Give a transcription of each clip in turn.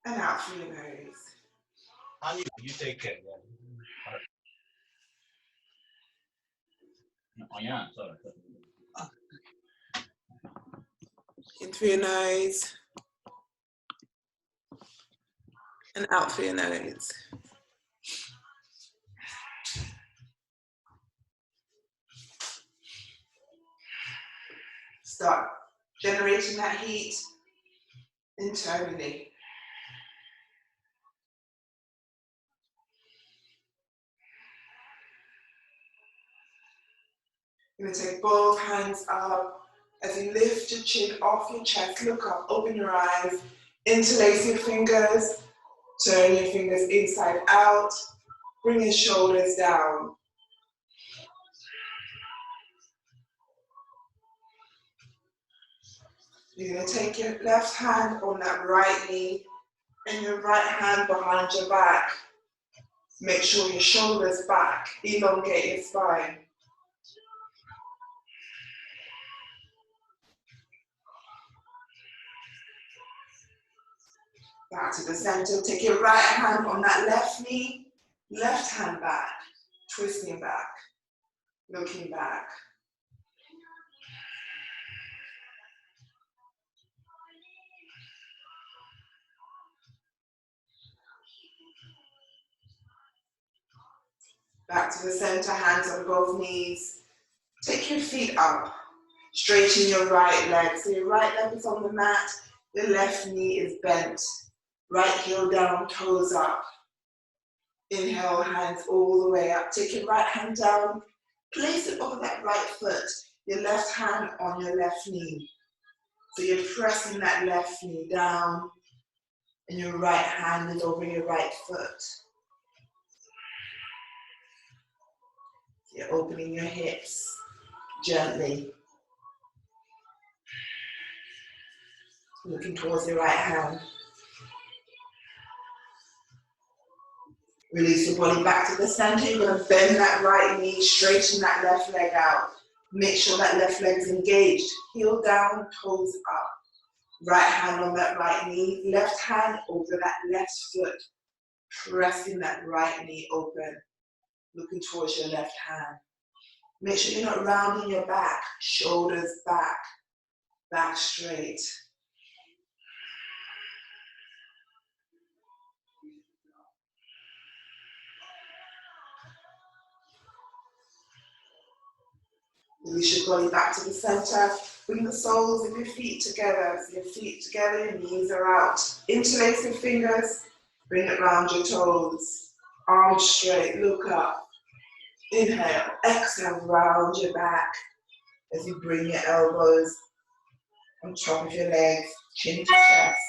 And out through your nose. And you take care. Oh yeah, sorry. In through your nose. And out through your nose. Start generating that heat internally. You're going to take both hands up as you lift your chin off your chest. Look up, open your eyes, interlace your fingers, turn your fingers inside out, bring your shoulders down. You're going to take your left hand on that right knee and your right hand behind your back. Make sure your shoulders back, elongate your spine. Back to the center, take your right hand on that left knee, left hand back, twisting back, looking back. Back to the center, hands on both knees. Take your feet up, straighten your right leg. So your right leg is on the mat, the left knee is bent. Right heel down, toes up. Inhale, hands all the way up. Take your right hand down, place it over that right foot. Your left hand on your left knee. So you're pressing that left knee down and your right hand is over your right foot. You're opening your hips gently. Looking towards your right hand. Release your body back to the center. You're going to bend that right knee, straighten that left leg out. Make sure that left leg is engaged. Heel down, toes up. Right hand on that right knee, left hand over that left foot. Pressing that right knee open. Looking towards your left hand. Make sure you're not rounding your back. Shoulders back. Back straight. Release your body back to the center. Bring the soles of your feet together. So your feet together, your knees are out. Interlace your fingers. Bring it round your toes. Arms straight, look up. Inhale, exhale, round your back. As you bring your elbows on top of your legs, chin to chest.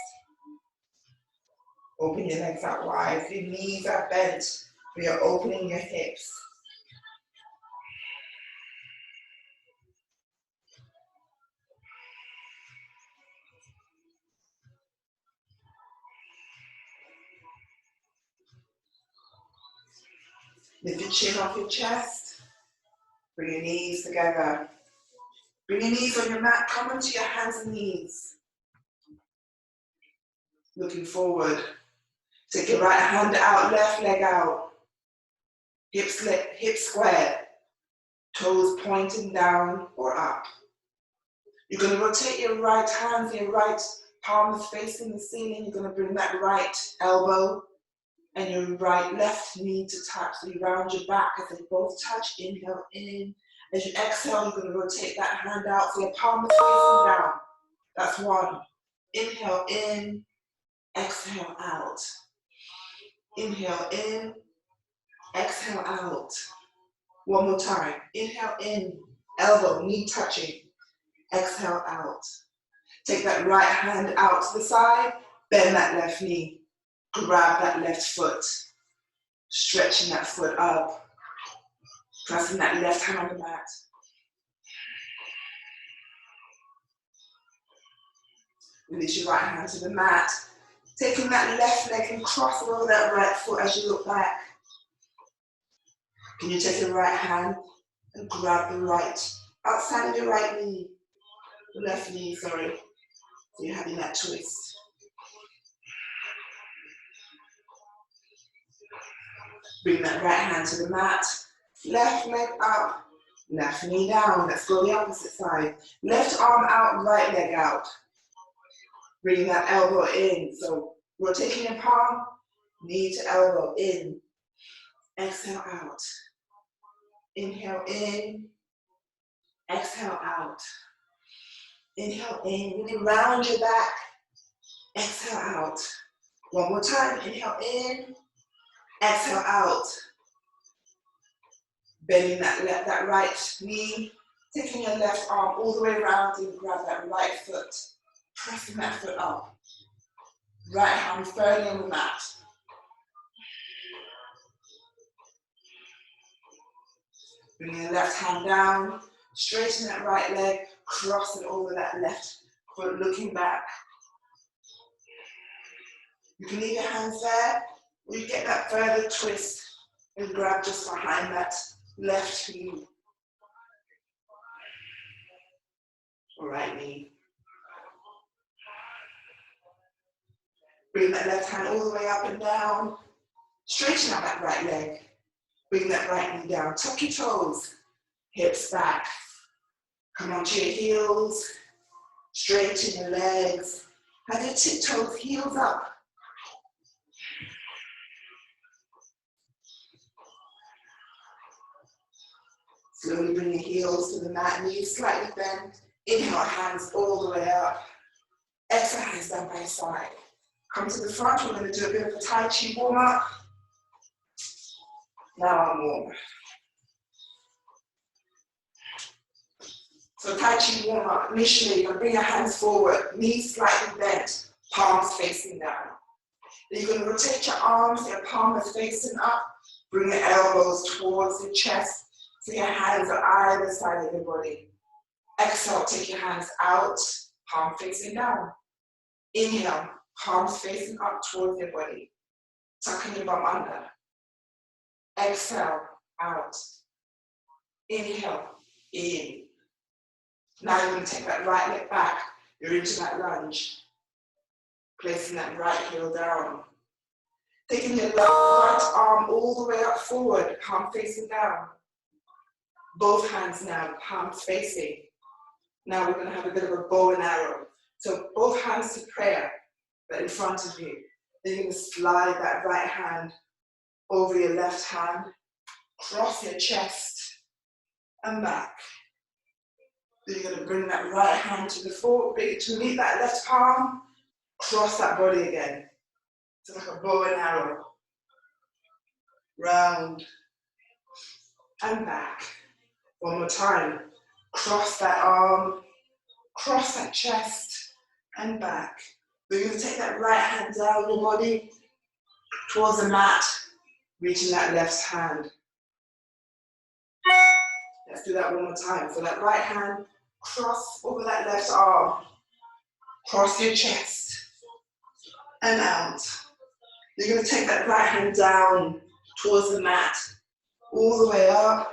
Open your legs out wide. If your knees are bent, we are opening your hips. Lift your chin off your chest. Bring your knees together. Bring your knees on your mat. Come onto your hands and knees. Looking forward. Take your right hand out, left leg out. Hips squared. Toes pointing down or up. You're going to rotate your right hand, your right palm is facing the ceiling. You're going to bring that right elbow and your right left knee to touch. So you round your back as they both touch. Inhale in. As you exhale, you're going to rotate that hand out so your palm is facing down. That's one. Inhale in, exhale out. Inhale in, exhale out. One more time. Inhale in, elbow, knee touching. Exhale out. Take that right hand out to the side, bend that left knee. Grab that left foot. Stretching that foot up. Pressing that left hand on the mat. Release your right hand to the mat. Taking that left leg and cross over that right foot as you look back. Can you take your right hand and grab the right, outside of your right knee, the left knee, sorry. So you're having that twist. Bring that right hand to the mat. Left leg up, left knee down. Let's go the opposite side. Left arm out, right leg out. Bring that elbow in. So rotating your palm, knee to elbow in. Exhale out. Inhale in. Exhale out. Inhale in. Really round your back. Exhale out. One more time. Inhale in. Exhale out. Bending that right knee. Taking your left arm all the way around and grab that right foot. Pressing that foot up. Right hand firmly on the mat. Bring your left hand down. Straighten that right leg. Crossing over that left foot, looking back. You can leave your hands there, or you get that further twist and grab just behind that left knee or right knee. Bring that left hand all the way up and down. Straighten out that right leg. Bring that right knee down. Tuck your toes, hips back. Come onto your heels. Straighten your legs. Have your tiptoes, heels up. Slowly bring your heels to the mat, knees slightly bent. Inhale, hands all the way up. Exhale, hands down by side. Come to the front, we're going to do a bit of a Tai Chi warm up. Now I'm warm. So Tai Chi warm up, initially you're going to bring your hands forward, knees slightly bent, palms facing down. Then you're going to rotate your arms, your palm is facing up. Bring your elbows towards your chest, so your hands are either side of your body. Exhale, take your hands out, palm facing down. Inhale, palms facing up towards your body. Tucking your bum under. Exhale, out. Inhale, in. Now you're going to take that right leg back. You're into that lunge. Placing that right heel down. Taking your right arm all the way up forward, palm facing down. Both hands now, palms facing. Now we're going to have a bit of a bow and arrow. So both hands to prayer, but in front of you. Then you're going to slide that right hand over your left hand, cross your chest, and back. Then you're going to bring that right hand to the floor, to meet that left palm, cross that body again. So like a bow and arrow. Round and back. One more time. Cross that arm, cross that chest, and back. We're going to take that right hand down your body towards the mat, reaching that left hand. Let's do that one more time. So that right hand, cross over that left arm, cross your chest, and out. You're going to take that right hand down towards the mat, all the way up,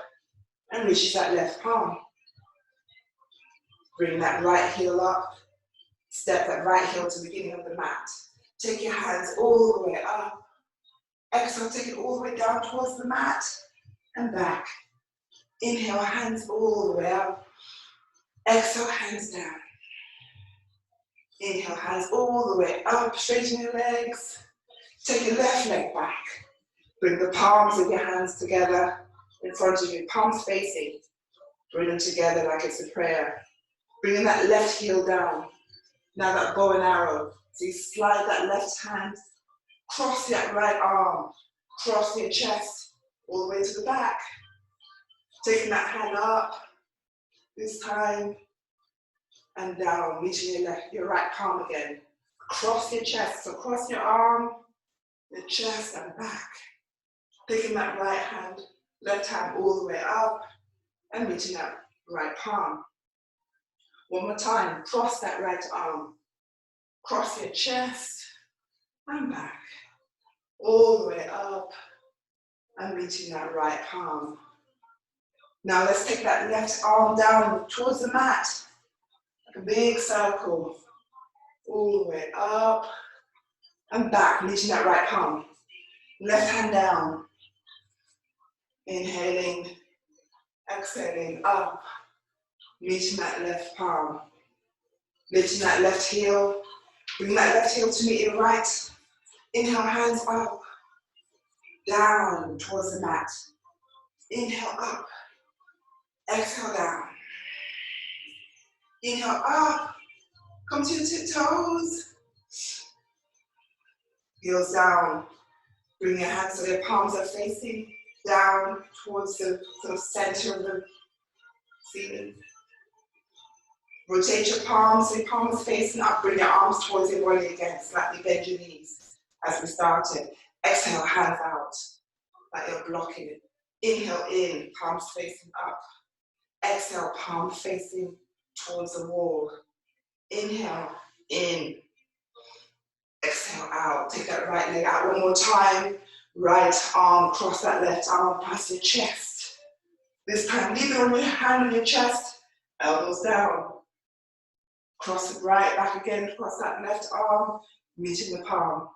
and reach that left palm. Bring that right heel up, step that right heel to the beginning of the mat. Take your hands all the way up. Exhale, take it all the way down towards the mat and back. Inhale, hands all the way up. Exhale, hands down. Inhale, hands all the way up, straighten your legs. Take your left leg back. Bring the palms of your hands together in front of you, palms facing. Bring them together like it's a prayer. Bringing that left heel down. Now that bow and arrow. So you slide that left hand, cross that right arm, cross your chest, all the way to the back. Taking that hand up, this time, and down, reaching your right palm again. Cross your chest, so cross your arm, your chest, and back. Taking that right hand, left hand all the way up, and reaching that right palm. One more time, cross that right arm, cross your chest, and back. All the way up, and reaching that right palm. Now let's take that left arm down towards the mat, like a big circle. All the way up, and back, reaching that right palm. Left hand down, Inhaling, exhaling, up. Meeting that left palm. Lifting that left heel. Bring that left heel to meet your right. Inhale, hands up. Down towards the mat. Inhale, up. Exhale, down. Inhale, up. Come to your tiptoes. Heels down. Bring your hands so your palms are facing down towards the sort of center of the ceiling. Rotate your palms, so your palms facing up. Bring your arms towards your body again. Slightly bend your knees as we started. Exhale, hands out, like you're blocking it. Inhale in, palms facing up. Exhale, palm facing towards the wall. Inhale in. Exhale out. Take that right leg out one more time. Right arm, cross that left arm past your chest. This time, leave it on your hand on your chest. Elbows down. Cross it right back again. Cross that left arm, meeting the palm.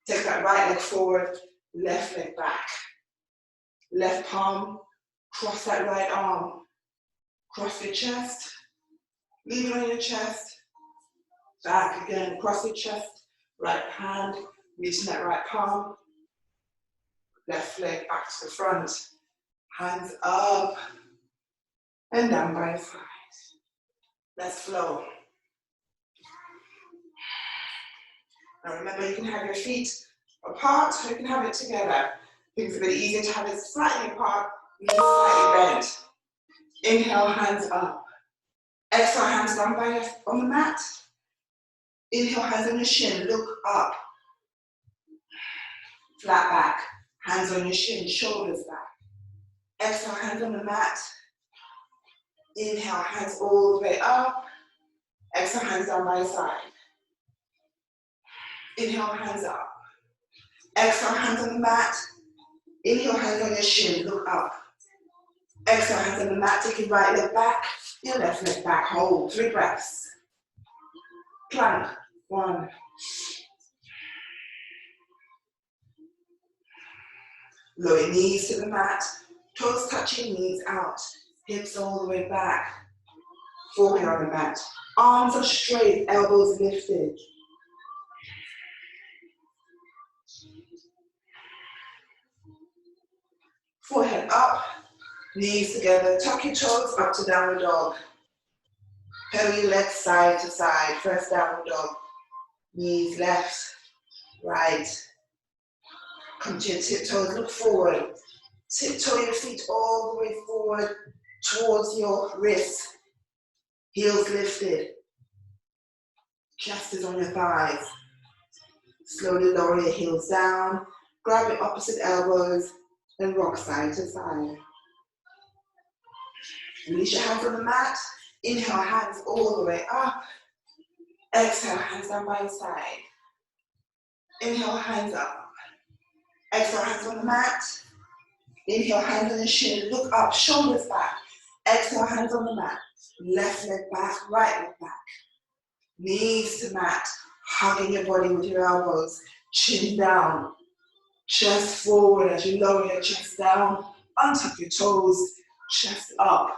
Take that right leg forward, left leg back. Left palm, cross that right arm. Cross your chest. Leave it on your chest. Back again, cross your chest. Right hand, meeting that right palm. Left leg back to the front. Hands up and down by your side. Let's flow. Now remember, you can have your feet apart or you can have it together. I think it's a bit easier to have it slightly apart, knees slightly bent. Inhale, hands up. Exhale, hands down on the mat. Inhale, hands on your shin, look up. Flat back, hands on your shin, shoulders back. Exhale, hands on the mat. Inhale, hands all the way up. Exhale, hands down by your side. Inhale, hands up. Exhale, hands on the mat. Inhale, hands on your shin, look up. Exhale, hands on the mat, take your right leg back, your left leg back, hold, 3 breaths. Plank, 1. Lower your knees to the mat, toes touching, knees out, hips all the way back. Forehead on the mat, arms are straight, elbows lifted. Forehead up, knees together, tuck your toes up to downward dog. Pedal your legs side to side, first downward dog. Knees left, right. Come to your tiptoes, look forward. Tiptoe your feet all the way forward towards your wrists. Heels lifted. Chest is on your thighs. Slowly lower your heels down. Grab your opposite elbows and rock side to side. Release your hands on the mat. Inhale, hands all the way up. Exhale, hands down by your side. Inhale, hands up. Exhale, hands on the mat. Inhale, hands on your shin. Look up, shoulders back. Exhale, hands on the mat. Left leg back, right leg back. Knees to mat. Hugging your body with your elbows. Chin down. Chest forward as you lower your chest down. Untuck your toes. Chest up.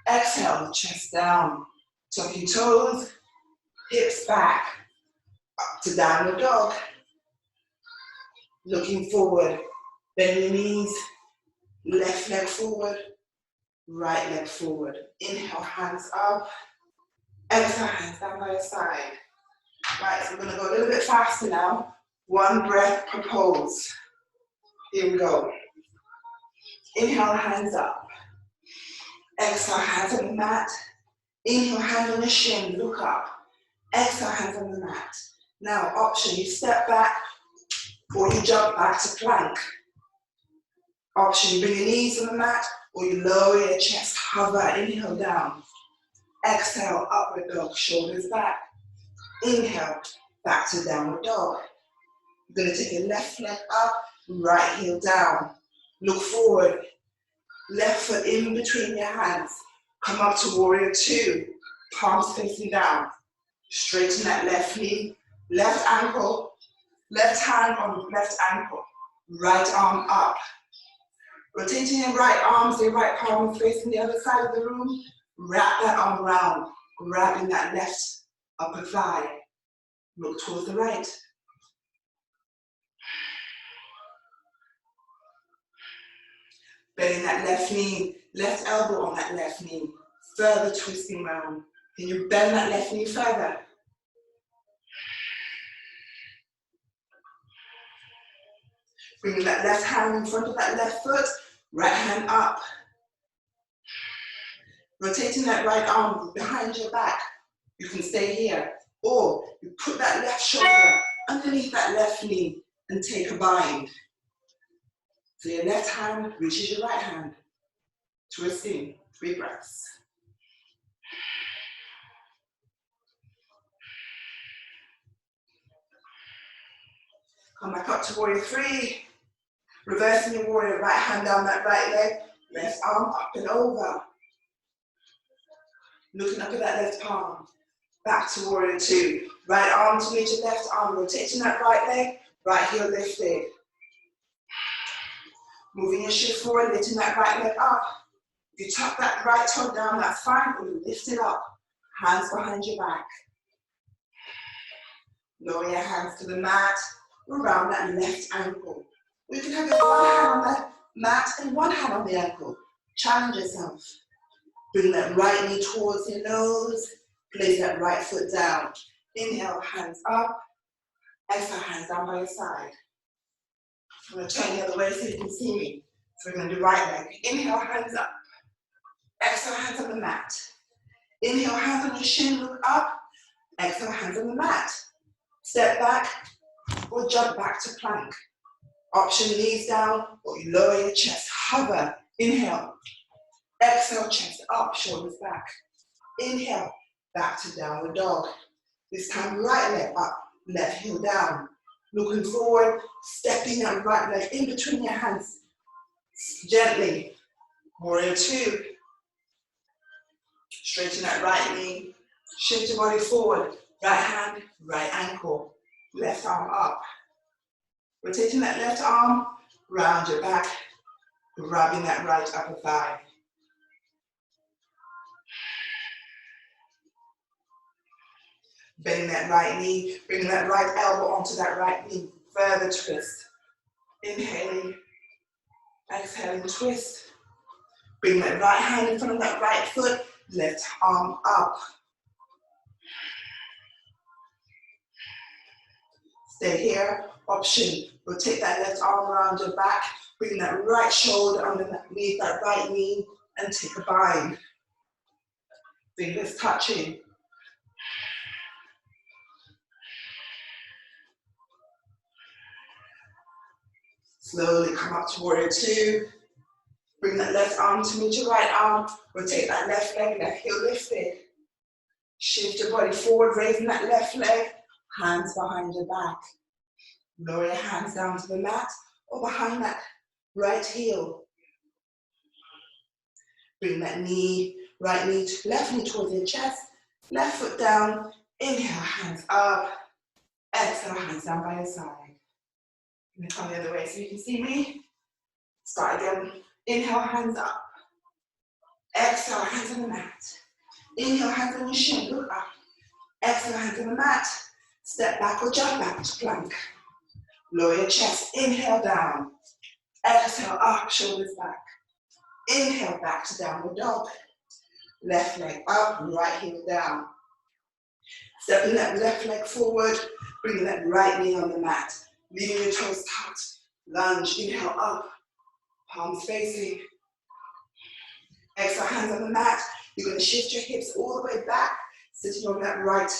Exhale, chest down. Tuck your toes. Hips back. Up to downward dog. Looking forward. Bend your knees. Left leg forward. Right leg forward. Inhale, hands up. Exhale, hands down by your side. Right, so we're going to go a little bit faster now. 1 breath per pose. Here we go. Inhale, hands up. Exhale, hands on the mat. Inhale, hands on the shin, look up. Exhale, hands on the mat. Now, option, you step back or you jump back to plank. Option, you bring your knees on the mat or you lower your chest, hover, inhale down. Exhale, upward dog, shoulders back. Inhale, back to downward dog. You're going to take your left leg up, right heel down. Look forward. Left foot in between your hands. Come up to warrior 2. Palms facing down. Straighten that left knee. Left ankle. Left hand on left ankle. Right arm up. Rotating your right arm, so your right palm is facing the other side of the room. Wrap that arm around, grabbing that left upper thigh. Look towards the right. Bending that left knee, left elbow on that left knee. Further twisting round. Can you bend that left knee further? Bringing that left hand in front of that left foot, right hand up. Rotating that right arm behind your back. You can stay here. Or you put that left shoulder underneath that left knee and take a bind. So your left hand reaches your right hand. Twisting, 3 breaths. Come back up to warrior 3. Reversing your warrior, right hand down that right leg, left arm up and over. Looking up at that left palm. Back to warrior 2. Right arm to meet your left arm, rotating that right leg, right heel lifted. Moving your shift forward, lifting that right leg up. If you tuck that right toe down, that's fine, or you lift it up. Hands behind your back. Lower your hands to the mat, around that left ankle. You can have your one hand on the mat and one hand on the ankle. Challenge yourself. Bring that right knee towards your nose. Place that right foot down. Inhale, hands up. Exhale, hands down by your side. I'm going to turn the other way so you can see me. So we're going to do right leg. Inhale, hands up. Exhale, hands on the mat. Inhale, hands on your shin, look up. Exhale, hands on the mat. Step back or jump back to plank. Option knees down or you lower your chest. Hover. Inhale. Exhale, chest up, shoulders back. Inhale, back to downward dog. This time, right leg up, left heel down. Looking forward, stepping that right leg in between your hands. Gently. Warrior 2. Straighten that right knee. Shift your body forward. Right hand, right ankle. Left arm up. Rotating that left arm, round your back, grabbing that right upper thigh. Bending that right knee, bringing that right elbow onto that right knee. Further twist. Inhaling, exhaling, twist. Bring that right hand in front of that right foot, left arm up. Stay here. Option, rotate that left arm around your back, bring that right shoulder underneath that right knee and take a bind. Fingers touching. Slowly come up to warrior 2. Bring that left arm to meet your right arm. Rotate that left leg, left heel lifted. Shift your body forward, raising that left leg. Hands behind your back. Lower your hands down to the mat or behind that right heel. Bring that knee, right knee, left knee towards your chest. Left foot down. Inhale, hands up. Exhale, hands down by your side. I'm going to come the other way so you can see me. Start again. Inhale, hands up. Exhale, hands on the mat. Inhale, hands on your shin, look up. Exhale, hands on the mat. Step back or jump back to plank. Lower your chest, inhale down. Exhale up, shoulders back. Inhale back to downward dog. Left leg up, right heel down. Stepping that left leg forward, bringing that right knee on the mat. Leaving your toes tucked. Lunge, inhale up. Palms facing. Exhale, hands on the mat. You're going to shift your hips all the way back, sitting on that right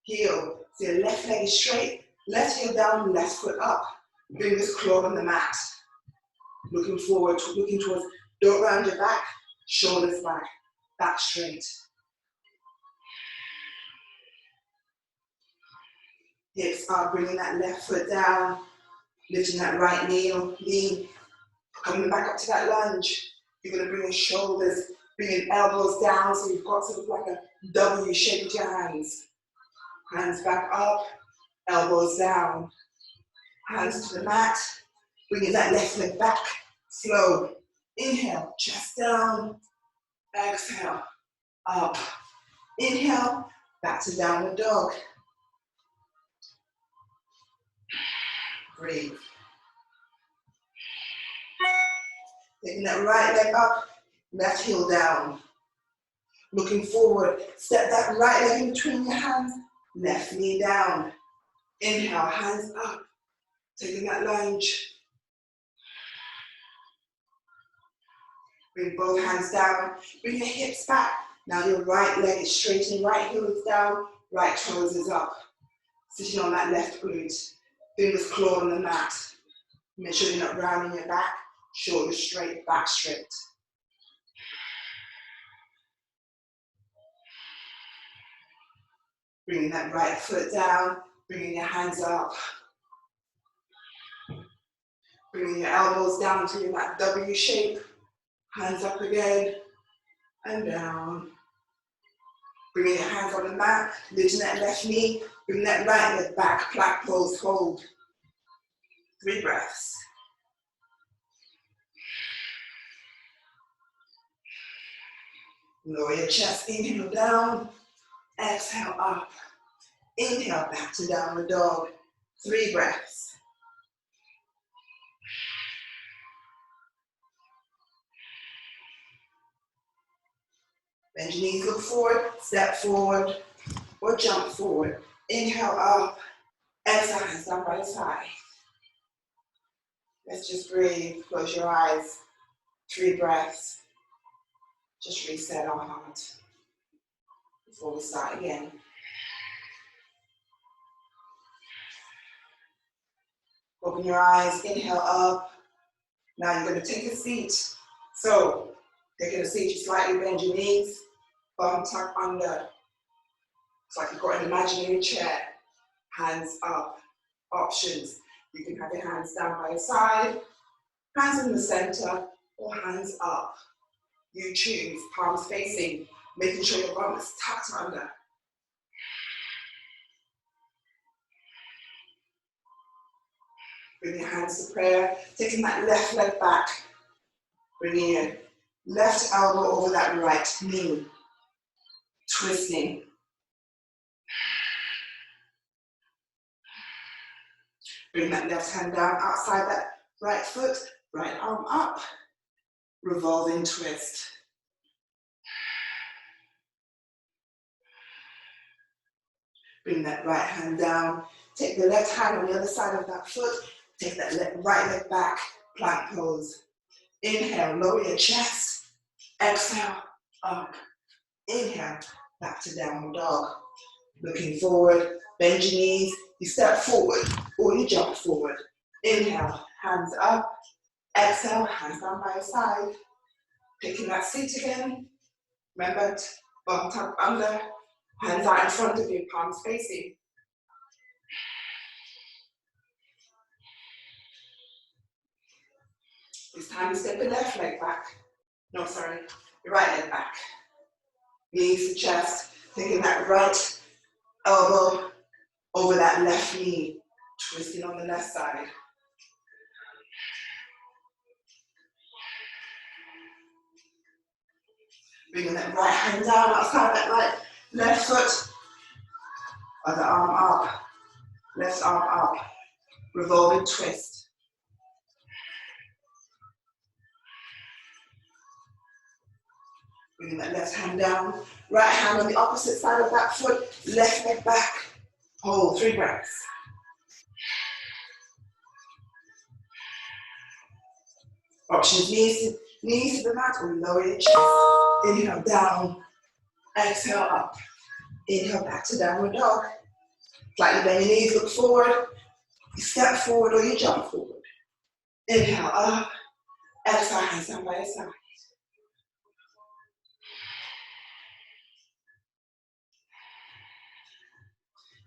heel. So your left leg is straight, left heel down, left foot up. Fingers clawed on the mat. Looking forward, looking towards, don't round your back, shoulders back, back straight. Hips up, bringing that left foot down, lifting that right knee or lean, coming back up to that lunge. You're going to bring your shoulders, bring your elbows down so you've got sort of like a W shape with your hands. Hands back up, elbows down. Hands to the mat, bringing that left leg back, slow. Inhale, chest down. Exhale, up. Inhale, back to downward dog. Breathe. Taking that right leg up, left heel down. Looking forward, step that right leg in between your hands, left knee down. Inhale, hands up. Taking that lunge. Bring both hands down. Bring your hips back. Now your right leg is straightening, right heel is down, right toes is up. Sitting on that left glute. Fingers clawed on the mat. Make sure you're not rounding your back. Shoulders straight, back straight. Bringing that right foot down. Bringing your hands up. Bringing your elbows down to your that W shape. Hands up again and down. Bringing your hands on the mat, lifting that left knee, bring that right leg back, plank pose, hold. 3 breaths. Lower your chest, inhale down, exhale up. Inhale back to downward dog. 3 breaths. Bend your knees, look forward, step forward, or jump forward. Inhale up, exhale, hands down by the side. Let's just breathe, close your eyes. 3 breaths. Just reset our heart before we start again. Open your eyes, inhale up. Now you're going to take a seat. So, taking a seat, you slightly bend your knees, bum tuck under. It's like you've got an imaginary chair. Hands up. Options. You can have your hands down by your side, hands in the center, or hands up. You choose, palms facing, making sure your bum is tucked under. Bring your hands to prayer, taking that left leg back. Bringing your left elbow over that right knee. Twisting. Bring that left hand down outside that right foot, right arm up. Revolving twist. Bring that right hand down. Take the left hand on the other side of that foot. Take that right leg back, plank pose. Inhale, lower your chest. Exhale, up. Inhale, back to downward dog. Looking forward, bend your knees. You step forward or you jump forward. Inhale, hands up. Exhale, hands down by your side. Taking that seat again. Remember, bum tuck under. Hands out in front of you, palms facing. This time you step the left leg back. No, sorry, your right leg back. Knees to chest, taking that right elbow over that left knee, twisting on the left side. Bringing that right hand down outside that right left foot. Other arm up, left arm up. Revolving twist. Bringing that left hand down, right hand on the opposite side of that foot, left leg back. Hold, 3 breaths. Options, knees to the mat or lower your chest. Inhale down, exhale up. Inhale back to downward dog. Slightly bend your knees, look forward. You step forward or you jump forward. Inhale up, exhale, hands down by your side.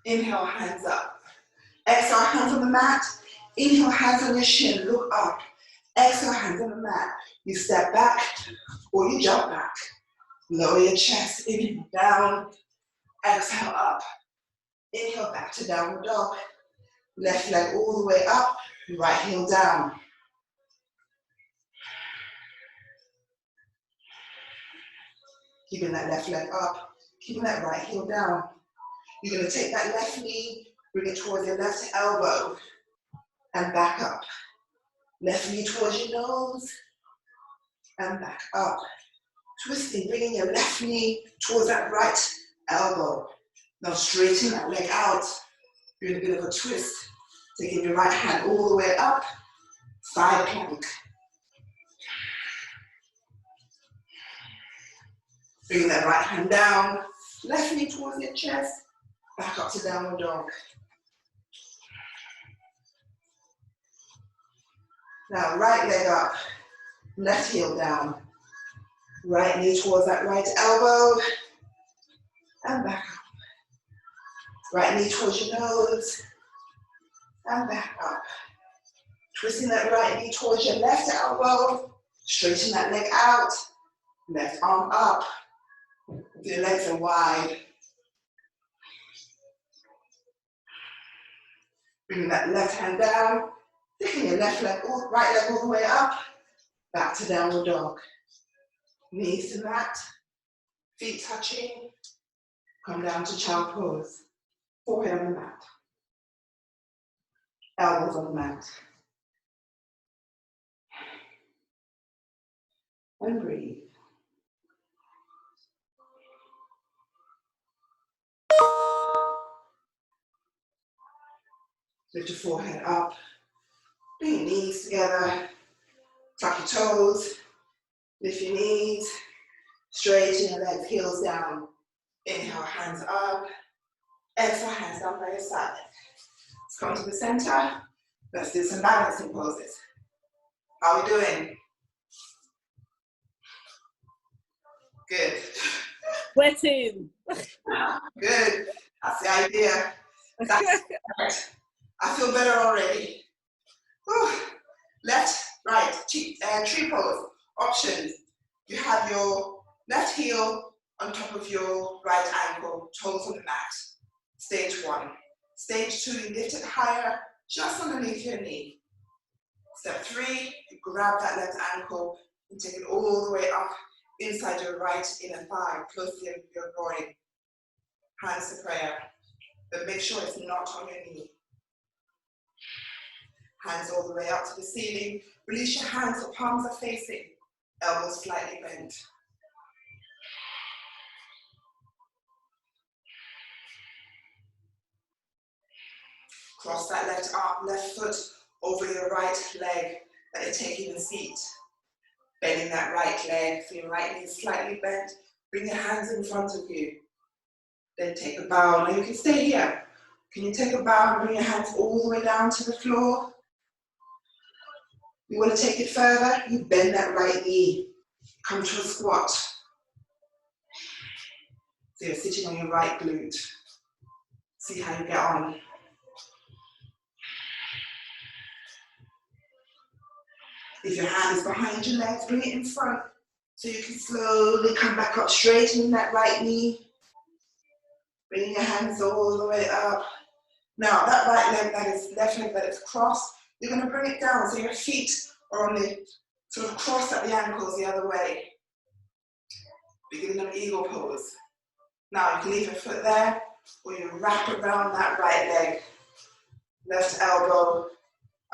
Inhale, hands up. Exhale, hands on the mat. Inhale, hands on your shin, look up. Exhale, hands on the mat. You step back or you jump back. Lower your chest, inhale down, exhale up. Inhale back to downward dog. Left leg all the way up, right heel down. Keeping that left leg up, keeping that right heel down. You're going to take that left knee, bring it towards your left elbow, and back up. Left knee towards your nose, and back up. Twisting, bringing your left knee towards that right elbow. Now straighten that leg out. Doing a bit of a twist. Taking your right hand all the way up. Side plank. Bringing that right hand down. Left knee towards your chest. Back up to downward dog. Now right leg up. Left heel down. Right knee towards that right elbow. And back up. Right knee towards your nose. And back up. Twisting that right knee towards your left elbow. Straighten that leg out. Left arm up. Your legs are wide. Bring that left hand down. Taking your left leg, right leg all the way up. Back to downward dog. Knees to mat. Feet touching. Come down to child pose. Forehead on the mat. Elbows on the mat. And breathe. Lift your forehead up. Bring your knees together. Tuck your toes. Lift your knees. Straighten your legs, heels down. Inhale, hands up. Exhale, hands down by your side. Let's come to the center. Let's do some balancing poses. How are we doing? Good. Sweating. Good. That's the idea. That's perfect. I feel better already. Whew. Left, right, tree pose. Options. You have your left heel on top of your right ankle, toes on the mat. Stage 1. Stage 2, you lift it higher, just underneath your knee. Step 3, you grab that left ankle and take it all the way up inside your right inner thigh, close to your groin. Hands to prayer, but make sure it's not on your knee. Hands all the way up to the ceiling. Release your hands so palms are facing, elbows slightly bent. Cross that left arm, left foot over your right leg that you're taking the seat. Bending that right leg, so your right knee is slightly bent. Bring your hands in front of you. Then take a bow. Now you can stay here. Can you take a bow and bring your hands all the way down to the floor? You want to take it further? You bend that right knee. Come to a squat. So you're sitting on your right glute. See how you get on. If your hand is behind your legs, bring it in front so you can slowly come back up, straightening that right knee. Bringing your hands all the way up. Now that right leg, left leg that is crossed, you're going to bring it down so your feet are on the sort of cross at the ankles the other way. Beginning of eagle pose. Now you can leave your foot there or you wrap around that right leg. Left elbow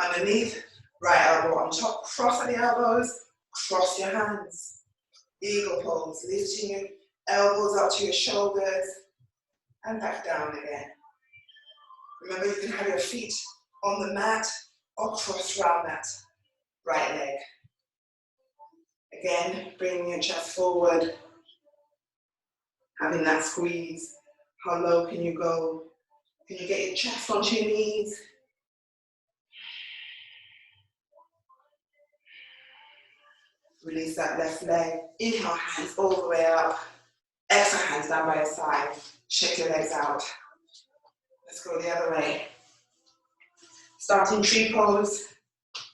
underneath. Right elbow on top, cross at the elbows, cross your hands. Eagle pose, lifting your elbows up to your shoulders and back down again. Remember, you can have your feet on the mat or cross around that right leg. Again, bringing your chest forward, having that squeeze. How low can you go? Can you get your chest onto your knees? Release that left leg. Inhale, hands all the way up. Exhale, hands down by your side. Shake your legs out. Let's go the other way. Starting tree pose.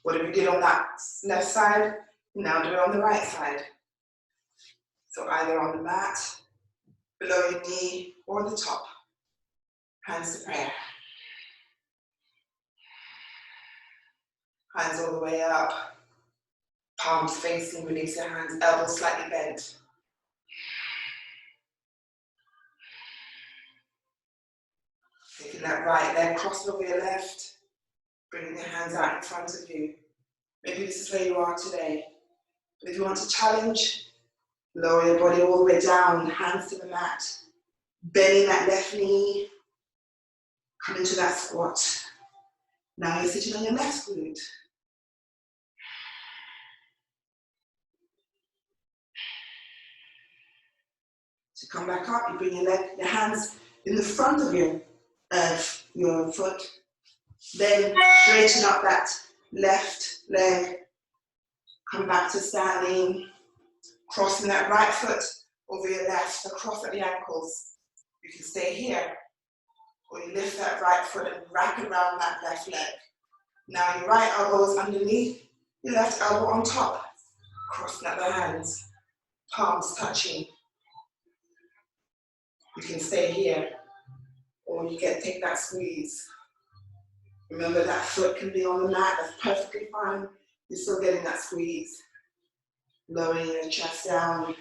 Whatever you did on that left side, now do it on the right side. So either on the mat, below your knee, or the top. Hands to prayer. Hands all the way up. Palms facing, release your hands, elbows slightly bent. Taking that right leg, cross over your left, bringing your hands out in front of you. Maybe this is where you are today. But if you want to challenge, lower your body all the way down, hands to the mat, bending that left knee, come into that squat. Now you're sitting on your left glute. So come back up, you bring your hands in the front of your foot. Then straighten up that left leg. Come back to standing, crossing that right foot over your left, across at the ankles. You can stay here, or you lift that right foot and wrap around that left leg. Now your right elbow is underneath, your left elbow on top. Crossing up the hands, palms touching. You can stay here, or you can take that squeeze. Remember that foot can be on the mat, that's perfectly fine. You're still getting that squeeze. Lowering your chest down,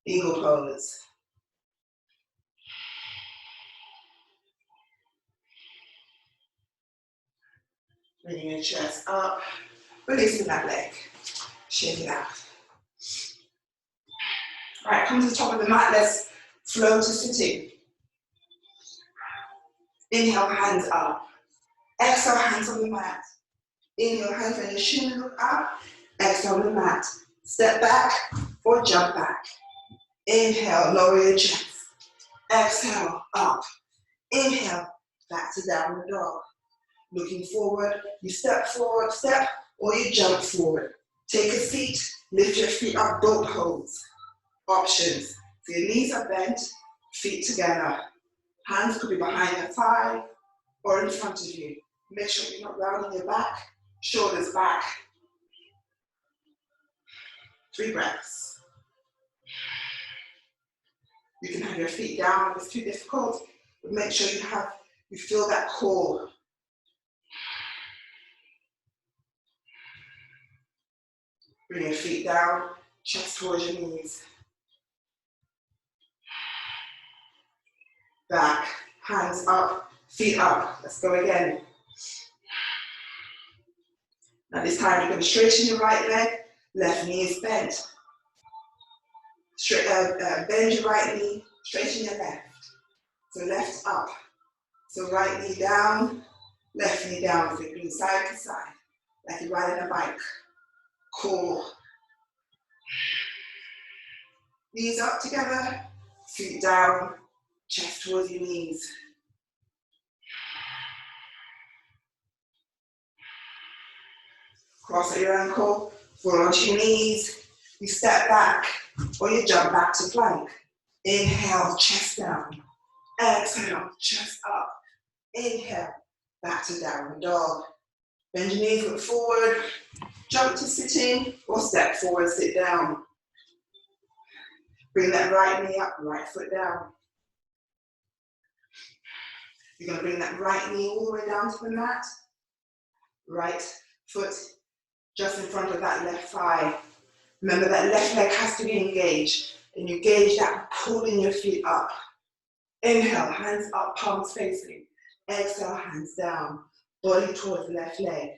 eagle pose. Bringing your chest up, releasing that leg, shake it out. All right, come to the top of the mat, let's flow to sitting. Inhale, hands up. Exhale, hands on the mat. Inhale, hands on your shin, look up. Exhale on the mat. Step back or jump back. Inhale, lower your chest. Exhale, up. Inhale, back to downward dog. Looking forward, you step forward, step, or you jump forward. Take a seat, lift your feet up, boat pose. Options. So your knees are bent, feet together. Hands could be behind your thigh or in front of you. Make sure you're not rounding your back, shoulders back. 3 breaths. You can have your feet down if it's too difficult, but make sure you feel that core. Bring your feet down, chest towards your knees. Back, hands up, feet up. Let's go again. Now this time you're going to straighten your right leg, left knee is bent. Bend your right knee, straighten your left. So left up. So right knee down, left knee down. So you're going side to side, like you're riding a bike. Core. Knees up together, feet down, chest towards your knees. Cross at your ankle, fall onto your knees. You step back or you jump back to plank. Inhale, chest down. Exhale, chest up. Inhale, back to downward dog. Bend your knees, look forward. Jump to sitting or step forward, sit down. Bring that right knee up, right foot down. You're going to bring that right knee all the way down to the mat. Right foot just in front of that left thigh. Remember that left leg has to be engaged. And you gauge that pulling your feet up. Inhale, hands up, palms facing. Exhale, hands down. Body towards the left leg.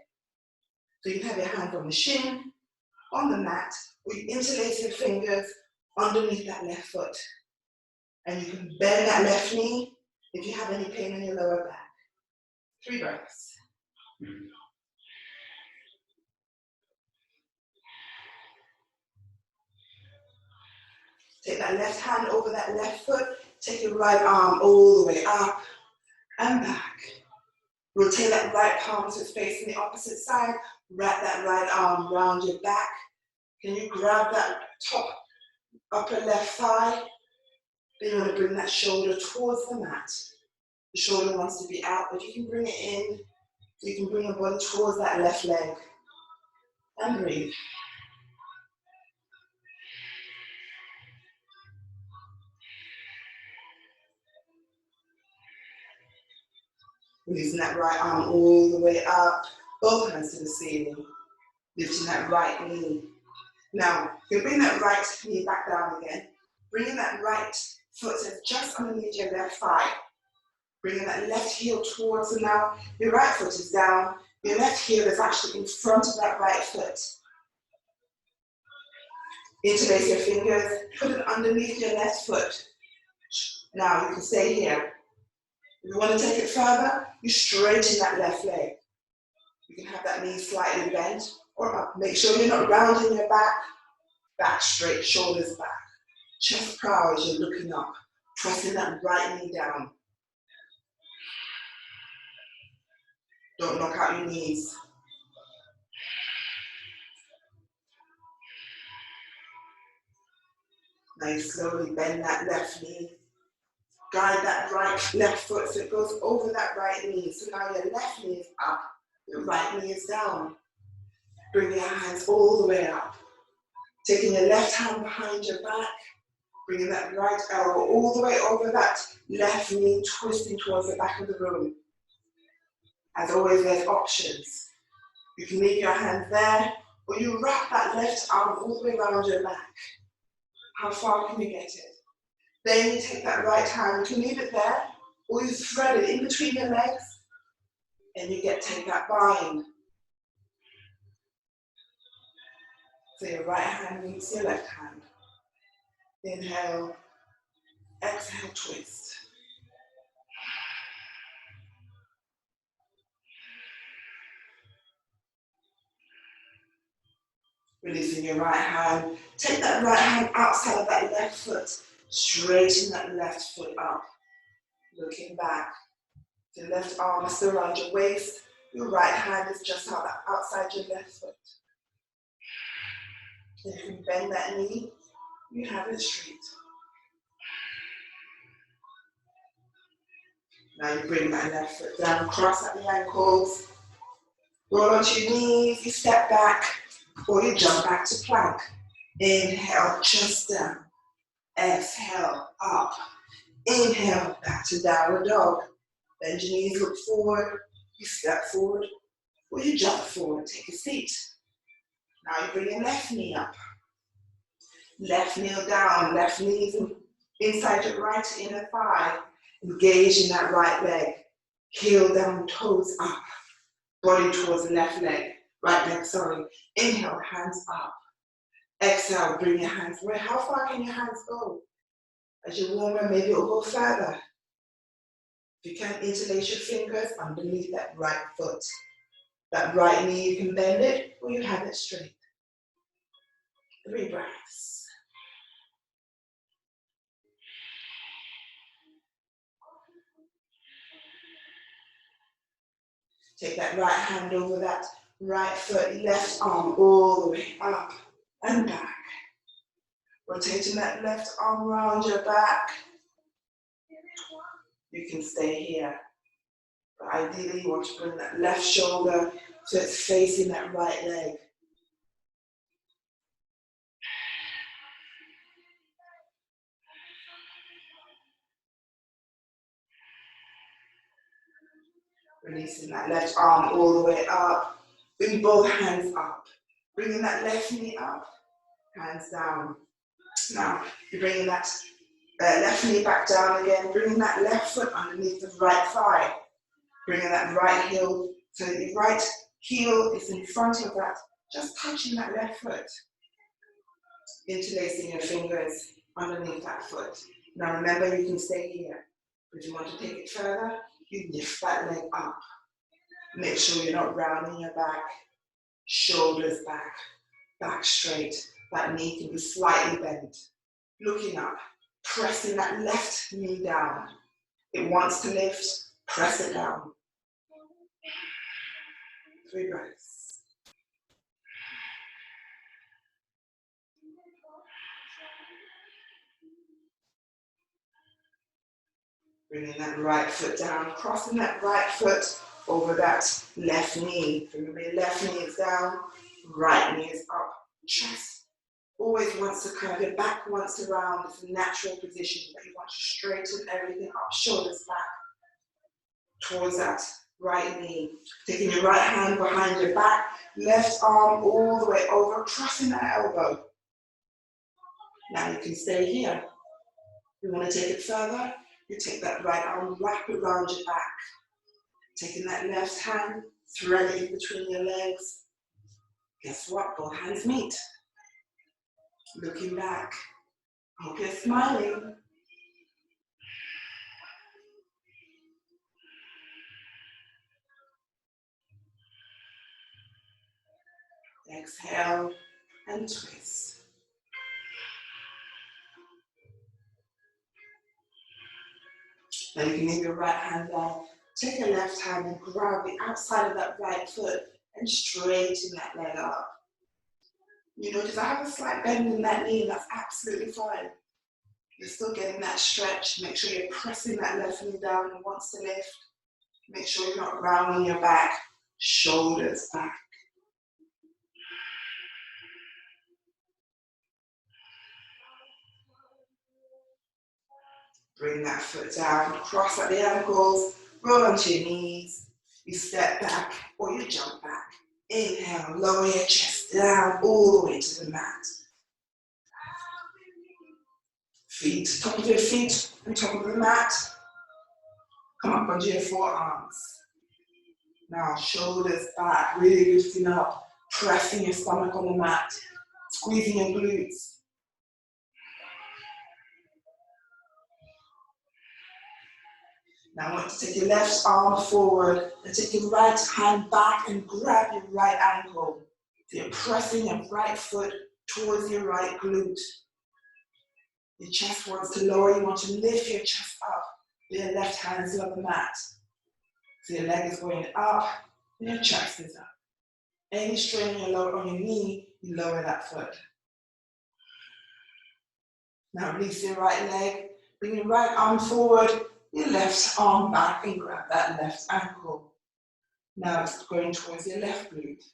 So you can have your hand on the shin, on the mat, or you interlace your fingers underneath that left foot. And you can bend that left knee if you have any pain in your lower back. 3 breaths. Take that left hand over that left foot. Take your right arm all the way up and back. Rotate that right palm so it's facing the opposite side. Wrap that right arm around your back. Can you grab that top upper left thigh? Then you want to bring that shoulder towards the mat. The shoulder wants to be out, but you can bring it in. So you can bring your body towards that left leg. And breathe. Releasing that right arm all the way up, both hands to the ceiling. Lifting that right knee. Now, you'll bring that right knee back down again. Bringing that right foot just underneath your left thigh. Bringing that left heel towards, and now your right foot is down. Your left heel is actually in front of that right foot. Interlace your fingers, put it underneath your left foot. Now you can stay here. If you want to take it further, you straighten that left leg. You can have that knee slightly bent or up. Make sure you're not rounding your back. Back straight, shoulders back. Chest proud as you're looking up. Pressing that right knee down. Don't knock out your knees. Now you slowly bend that left knee. Guide that left foot so it goes over that right knee. So now your left knee is up, your right knee is down. Bring your hands all the way up. Taking your left hand behind your back, bringing that right elbow all the way over that left knee, twisting towards the back of the room. As always, there's options. You can leave your hands there, or you wrap that left arm all the way around your back. How far can you get it? Then you take that right hand, you can leave it there, or you thread it in between your legs, and you take that bind. So your right hand meets your left hand. Inhale, exhale, twist. Releasing your right hand. Take that right hand outside of that left foot. Straighten that left foot up. Looking back. The left arm is still around your waist. Your right hand is just outside your left foot. If you can bend that knee, you have it straight. Now you bring that left foot down, cross at the ankles. Roll onto your knees, you step back, or you jump back to plank. Inhale, chest down. Exhale, up. Inhale, back to downward dog. Bend your knees, look forward. You step forward, or you jump forward, take a seat. Now you bring your left knee up. Left knee down, left knee inside your right inner thigh. Engage in that right leg. Heel down, toes up. Body towards the left leg. Right leg, sorry. Inhale, hands up. Exhale, bring your hands away. How far can your hands go? As you warm up, maybe it'll go further. If you can, interlace your fingers underneath that right foot. That right knee, you can bend it or you have it straight. 3 breaths. Take that right hand over that right foot, left arm all the way up and back. Rotating that left arm around your back. You can stay here. But ideally, you want to bring that left shoulder so it's facing that right leg. Releasing that left arm all the way up. Bring both hands up. Bringing that left knee up, hands down. Now, you're bringing that left knee back down again. Bringing that left foot underneath the right thigh. Bringing that right heel, so the right heel is in front of that, just touching that left foot. Interlacing your fingers underneath that foot. Now remember, you can stay here. If you want to take it further, you lift that leg up. Make sure you're not rounding your back. Shoulders back, back straight. That knee can be slightly bent. Looking up, pressing that left knee down. It wants to lift, press it down. 3 breaths. Bringing that right foot down, crossing that right foot over that left knee. Remember, your left knee is down, right knee is up. Chest always wants to curve, your back wants to round. It's a natural position, but you want to straighten everything up, shoulders back towards that right knee. Taking your right hand behind your back, left arm all the way over, crossing that elbow. Now you can stay here. You want to take it further, You take that right arm, wrap it around your back. Taking that left hand, thread it in between your legs. Guess what? Both hands meet. Looking back. Hope you're smiling. Exhale and twist. Now you can leave your right hand down. Take your left hand and grab the outside of that right foot and straighten that leg up. You notice I have a slight bend in that knee, and that's absolutely fine. You're still getting that stretch. Make sure you're pressing that left knee down and wants to lift. Make sure you're not rounding your back, shoulders back. Bring that foot down, cross at the ankles, roll onto your knees. You step back or you jump back. Inhale, lower your chest down all the way to the mat. Feet, top of your feet and top of the mat. Come up onto your forearms. Now shoulders back, really lifting up, pressing your stomach on the mat, squeezing your glutes. Now I want you to take your left arm forward and take your right hand back and grab your right ankle. So you're pressing your right foot towards your right glute. Your chest wants to lower, you want to lift your chest up. Your left hand is on the mat. So your leg is going up and your chest is up. Any strain on your knee, you lower that foot. Now release your right leg, bring your right arm forward, your left arm back and grab that left ankle. Now it's going towards your left glute.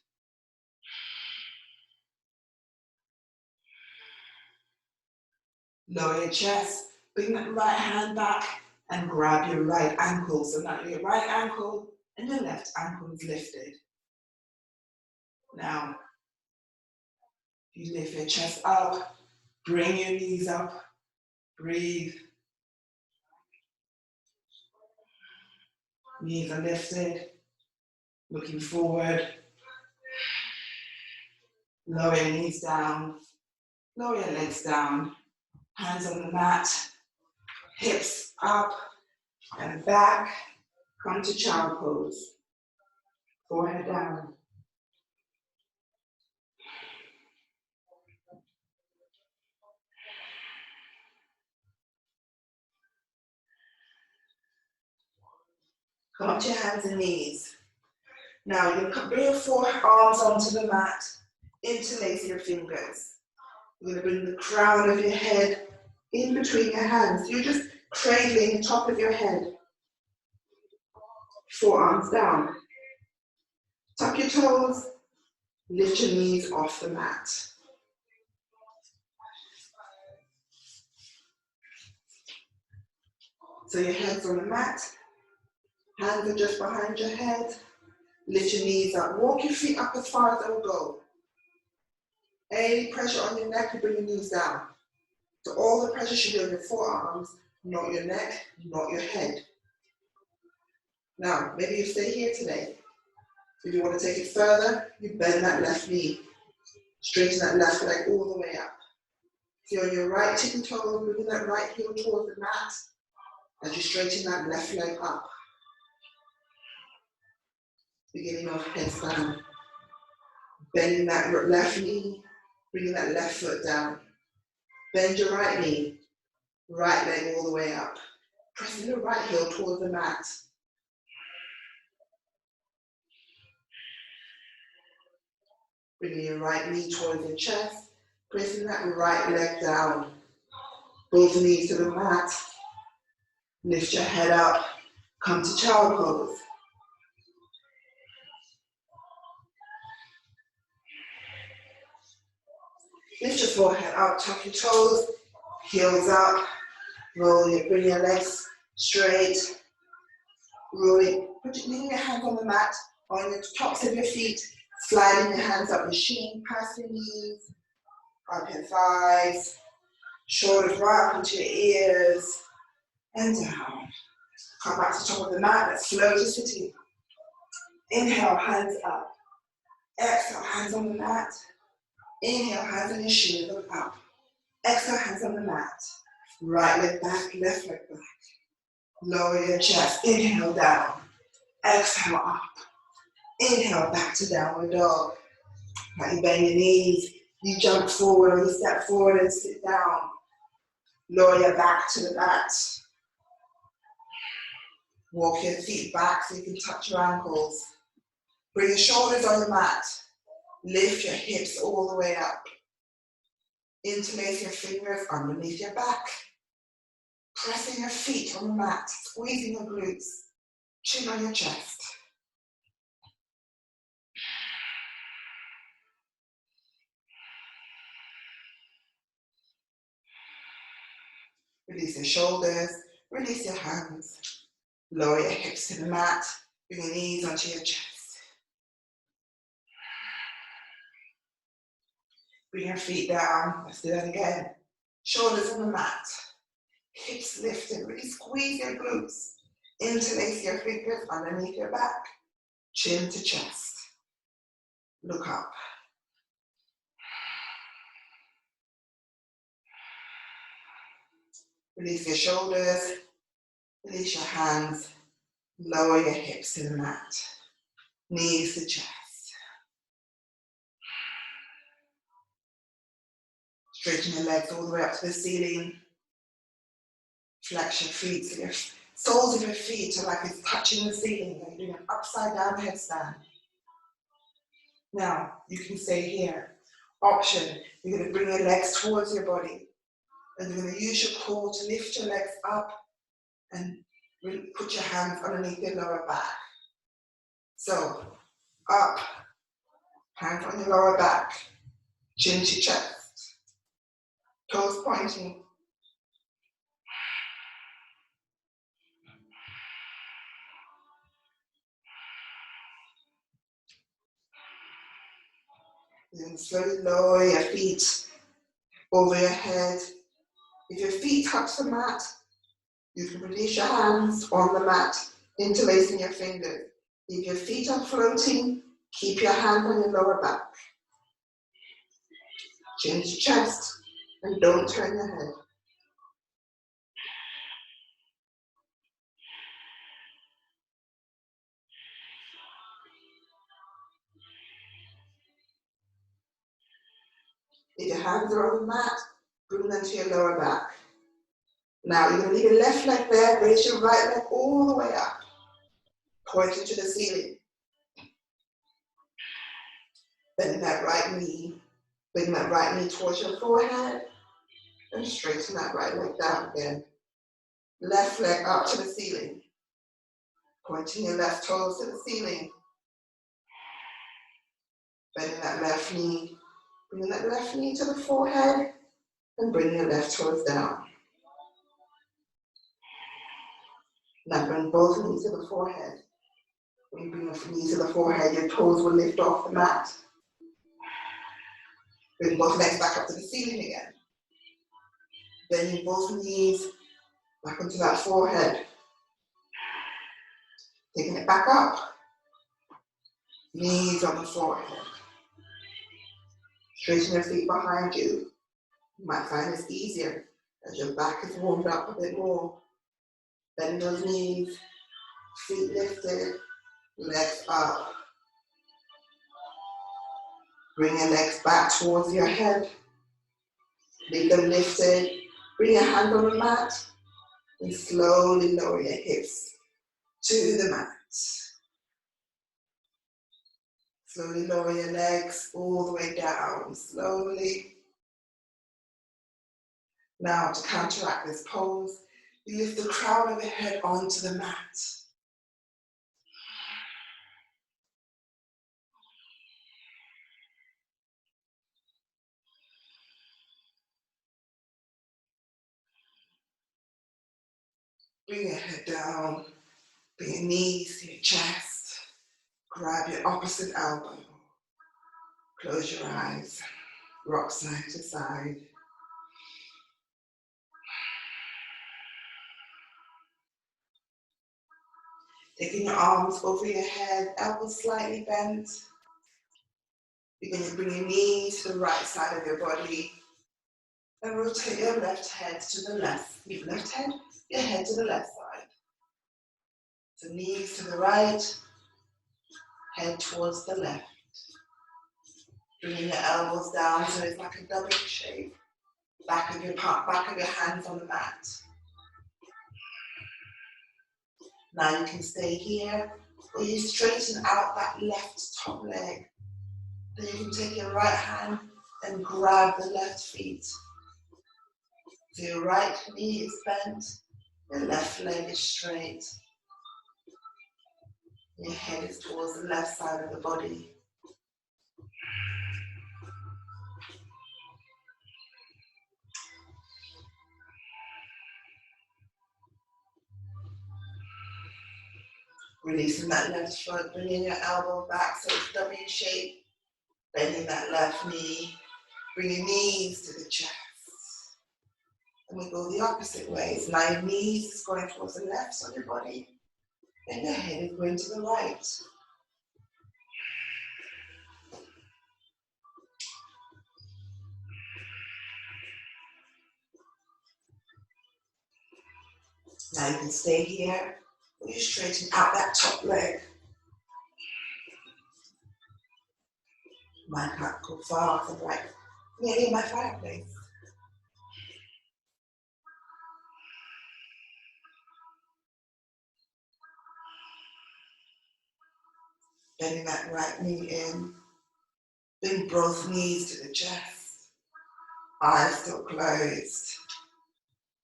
Lower your chest, bring that right hand back and grab your right ankle. So now your right ankle and your left ankle is lifted. Now, you lift your chest up, bring your knees up, breathe. Knees are lifted, looking forward. Lower your knees down, lower your legs down, hands on the mat, hips up and back. Come to child pose, forehead down. Come up to your hands and knees. Now you're going to bring your forearms onto the mat, interlace your fingers. You're going to bring the crown of your head in between your hands. You're just cradling the top of your head. Forearms down. Tuck your toes, lift your knees off the mat. So your head's on the mat, hands are just behind your head. Lift your knees up, walk your feet up as far as they'll go. Any pressure on your neck, you bring your knees down. So all the pressure should be on your forearms, not your neck, not your head. Now, maybe you stay here today. If you want to take it further, you bend that left knee. Straighten that left leg all the way up. So on your right tippy toe, moving that right heel towards the mat as you straighten that left leg up. Beginning of headstand. Bending that left knee, bringing that left foot down. Bend your right knee, right leg all the way up. Pressing the right heel towards the mat. Bringing your right knee towards your chest, pressing that right leg down. Both knees to the mat. Lift your head up, come to child pose. Lift your forehead out, tuck your toes, heels up, bring your legs straight, rolling, leaving your hands on the mat, on the tops of your feet, sliding your hands up your shin, past your knees, up your thighs, shoulders right up into your ears, and down. Come back to the top of the mat. Let's flow to sitting. Inhale, hands up. Exhale, hands on the mat. Inhale, hands on your shoe, look up. Exhale, hands on the mat. Right leg back, left leg back. Lower your chest. Inhale, down. Exhale, up. Inhale, back to downward dog. Now you bend your knees. You jump forward or you step forward and sit down. Lower your back to the mat. Walk your feet back so you can touch your ankles. Bring your shoulders on the mat. Lift your hips all the way up. Interlace your fingers underneath your back. Pressing your feet on the mat, squeezing your glutes. Chin on your chest. Release your shoulders, release your hands. Lower your hips to the mat. Bring your knees onto your chest. Bring your feet down. Let's do that again. Shoulders on the mat. Hips lifted. Really squeeze your glutes. Interlace your fingers underneath your back. Chin to chest. Look up. Release your shoulders. Release your hands. Lower your hips to the mat. Knees to chest. Straighten your legs all the way up to the ceiling. Flex your feet so your soles of your feet are like it's touching the ceiling. You're doing an upside down headstand. Now, you can stay here. Option, you're going to bring your legs towards your body. And you're going to use your core to lift your legs up and put your hands underneath your lower back. So, up, hands on your lower back, chin to chest, toes pointing. Then slowly lower your feet over your head. If your feet touch the mat, you can release your hands on the mat, interlacing your fingers. If your feet are floating, keep your hand on your lower back. Chin to chest, and don't turn your head. If your hands are on the mat, bring them to your lower back. Now you're going to leave your left leg there, raise your right leg all the way up, pointing to the ceiling. Bend that right knee, bring that right knee towards your forehead, and straighten that right leg down again. Left leg up to the ceiling, pointing your left toes to the ceiling. Bending that left knee, bringing that left knee to the forehead, and bring your left toes down. Now bring both knees to the forehead. When you bring your knees to the forehead, your toes will lift off the mat. Bring both legs back up to the ceiling again. Bending both knees back onto that forehead. Taking it back up. Knees on the forehead. Straighten your feet behind you. You might find this easier as your back is warmed up a bit more. Bend those knees, feet lifted, legs up. Bring your legs back towards your head. Leave them lifted. Bring your hand on the mat and slowly lower your hips to the mat. Slowly lower your legs all the way down, slowly. Now to counteract this pose, you lift the crown of your head onto the mat. Bring your head down, bring your knees to your chest, grab your opposite elbow, close your eyes, rock side to side. Taking your arms over your head, elbows slightly bent. You're going to bring your knees to the right side of your body and rotate your left head to the left. Your left head, your head to the left side. So knees to the right, head towards the left. Bringing your elbows down so it's like a W shape. Back of your hands on the mat. Now you can stay here, or you straighten out that left top leg. Then you can take your right hand and grab the left feet. So your right knee is bent, your left leg is straight. Your head is towards the left side of the body. Releasing that left foot, bringing your elbow back so it's W shape. Bending that left knee, bring your knees to the chest. And we go the opposite way. So now your knees is going towards the left side of your body, and your head is going to the right. Now you can stay here, or you straighten out that top leg. Might not go far to the right, nearly my fireplace. Bending that right knee in, bring both knees to the chest, eyes still closed,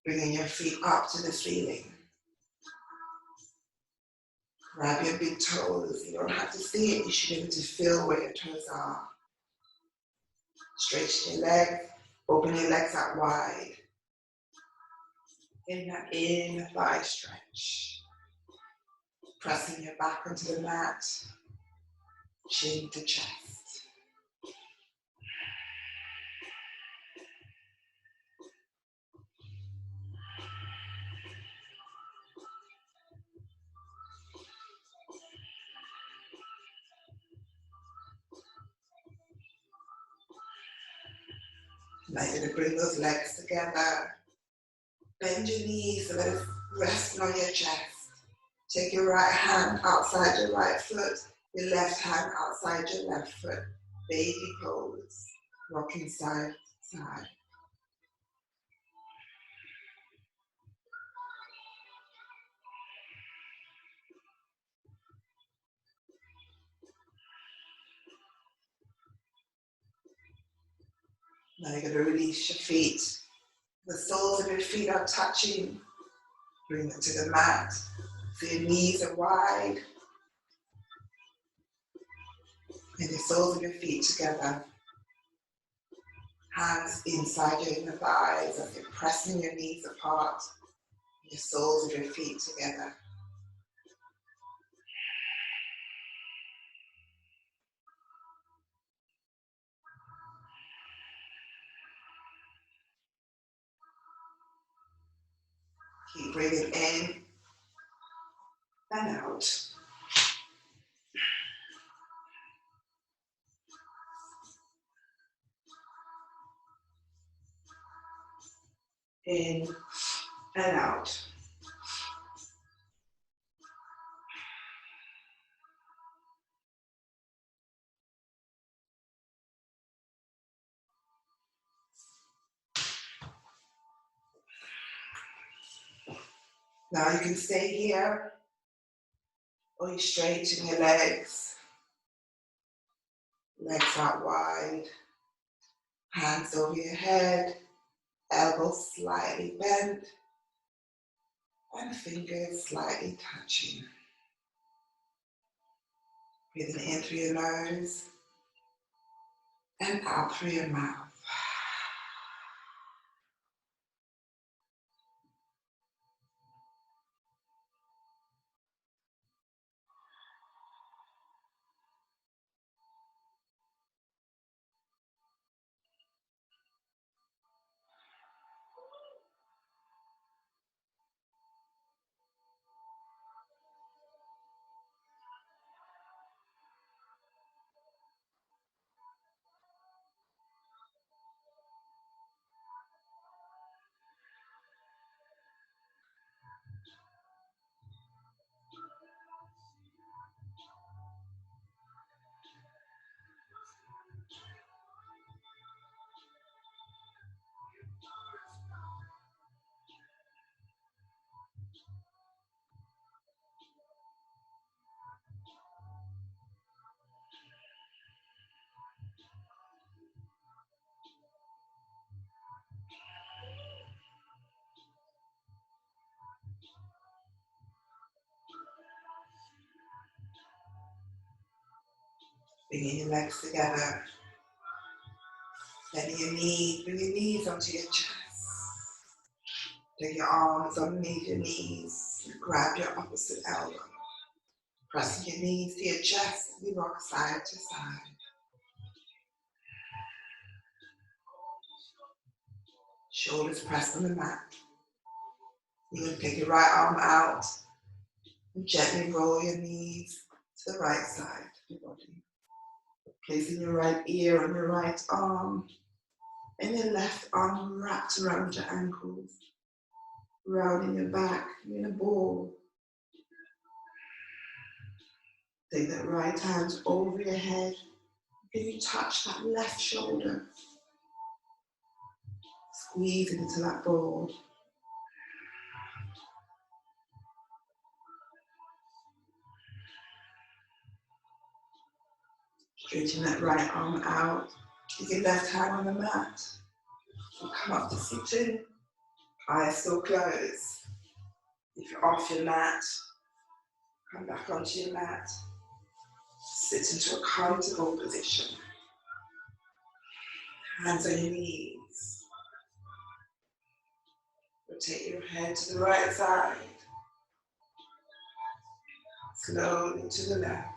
bringing your feet up to the ceiling. Grab your big toes. You don't have to see it, you should be able to feel where your toes are. Straighten your legs, open your legs out wide. Getting that inner thigh stretch. Pressing your back onto the mat, chin to chest. Now you're going to bring those legs together. Bend your knees so that it's resting on your chest. Take your right hand outside your right foot, your left hand outside your left foot. Baby pose, rocking side to side. Now you're going to release your feet. The soles of your feet are touching. Bring them to the mat. So your knees are wide. And the soles of your feet together. Hands inside your inner thighs as you're pressing your knees apart. Your soles of your feet together. Keep breathing in and out. In and out. Now you can stay here, or you straighten your legs. Legs out wide. Hands over your head. Elbows slightly bent. And fingers slightly touching. Breathing in through your nose and out through your mouth. Bringing your legs together. Bending your knees, bring your knees onto your chest. Take your arms underneath your knees and grab your opposite elbow. Pressing your knees to your chest as you rock side to side. Shoulders pressed on the mat. You're going to take your right arm out and gently roll your knees to the right side of your body. Placing your right ear on your right arm and your left arm wrapped around your ankles. Rounding your back in a ball. Take that right hand over your head. Can you touch that left shoulder? Squeeze into that ball. Straighten that right arm out. Keep your left hand on the mat. And come up to sitting. Eyes still closed. If you're off your mat, come back onto your mat. Sit into a comfortable position. Hands on your knees. Rotate your head to the right side. Slowly to the left.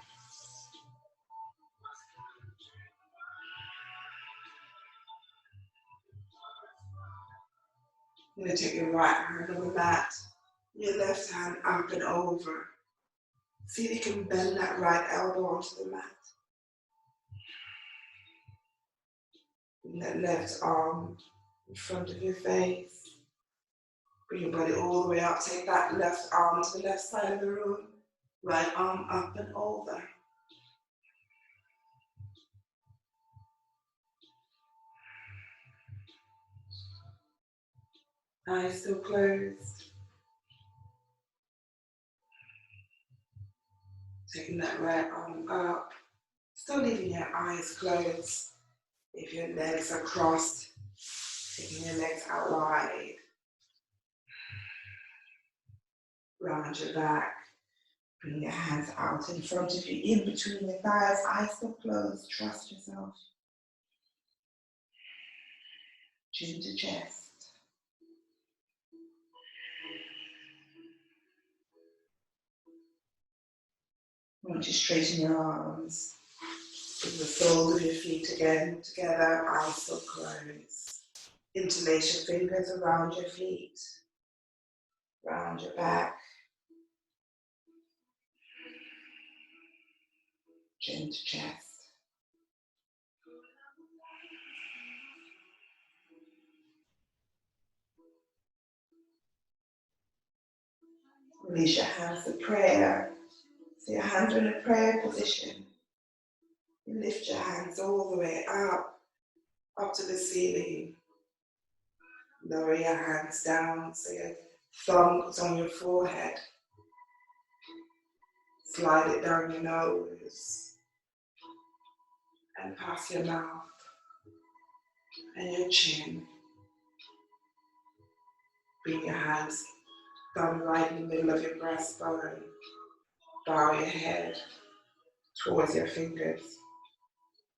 You're going to take your right hand on the mat, your left hand up and over. See if you can bend that right elbow onto the mat. Bring that left arm in front of your face. Bring your body all the way up. Take that left arm to the left side of the room. Right arm up and over. Eyes still closed. Taking that right arm up. Still leaving your eyes closed. If your legs are crossed, taking your legs out wide. Round your back. Bring your hands out in front of you, in between your thighs. Eyes still closed. Trust yourself. Chin to chest. I want you to straighten your arms. Bring the soles of your feet again together. Eyes still closed. Interlace your fingers around your feet. Round your back. Chin to chest. Release your hands to prayer. So your hands are in a prayer position. You lift your hands all the way up to the ceiling. Lower your hands down so your thumb is on your forehead. Slide it down your nose and past your mouth and your chin. Bring your hands down right in the middle of your breastbone. Bow your head towards your fingers.